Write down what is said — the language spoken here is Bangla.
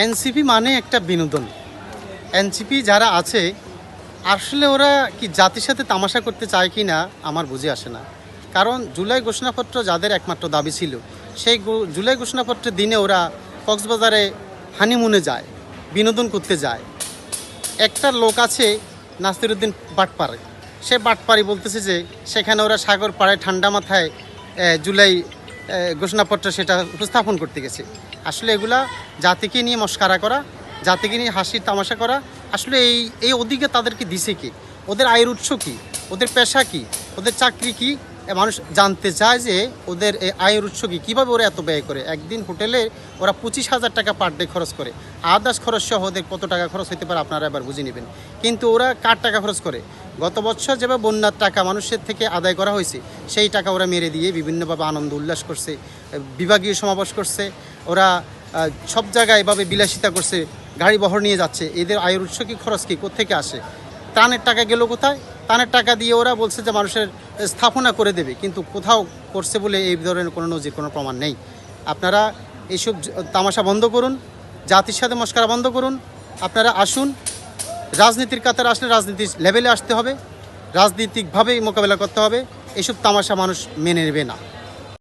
এনসিপি মানে একটা বিনোদন। এনসিপি যারা আছে আসলে ওরা কি জাতির সাথে তামাশা করতে চায় কি না আমার বুঝে আসে না। কারণ জুলাই ঘোষণাপত্র যাদের একমাত্র দাবি ছিল, সেই জুলাই ঘোষণাপত্রের দিনে ওরা কক্সবাজারে হানিমুনে যায়, বিনোদন করতে যায়। একটা লোক আছে নাসিরউদ্দিন বাটপাড়ে, সে বাটপাড়ি বলতেছে যে সেখানে ওরা সাগর পাড়ে ঠান্ডা মাথায় জুলাই ঘোষণাপত্র সেটা উপস্থাপন করতে গেছে। আসলে এগুলা জাতিকে নিয়ে মস্কারা করা, জাতিকে নিয়ে হাসির তামাশা করা। আসলে এই অধিকার তাদেরকে দিছে কি? ওদের আয়ের উৎস কী? ওদের পেশা কী? ওদের চাকরি কী? মানুষ জানতে চায় যে ওদের এই আয়ের উৎস কী, কীভাবে ওরা এত ব্যয় করে। একদিন হোটেলে ওরা 25,000 টাকা পার ডে খরচ করে। আদার্স খরচ সহ ওদের কত টাকা খরচ হতে পারে আপনারা এবার বুঝে নেবেন। কিন্তু ওরা কার টাকা খরচ করে? গত বছর যেভাবে বন্যার টাকা মানুষের থেকে আদায় করা হয়েছে, সেই টাকা ওরা মেরে দিয়ে বিভিন্নভাবে আনন্দ উল্লাস করছে, বিভাগীয় সমাবেশ করছে, ওরা সব জায়গায় এভাবে বিলাসিতা করছে, গাড়ি বহর নিয়ে যাচ্ছে। এদের আয়ের উৎস কী, খরচ কী, কোত্থেকে আসে? ত্রাণের টাকা গেল কোথায়? ত্রাণের টাকা দিয়ে ওরা বলছে যে মানুষের স্থাপনা করে দেবে, কিন্তু কোথাও করছে বলে এই ধরনের কোনো নজির, কোনো প্রমাণ নেই। আপনারা এইসব তামাশা বন্ধ করুন, জাতির সাথে মস্করা বন্ধ করুন। আপনারা আসুন, রাজনীতির কাতারে আসলে রাজনীতির লেভেলে আসতে হবে, রাজনীতিকভাবেই মোকাবেলা করতে হবে। এইসব তামাশা মানুষ মেনে নেবে না।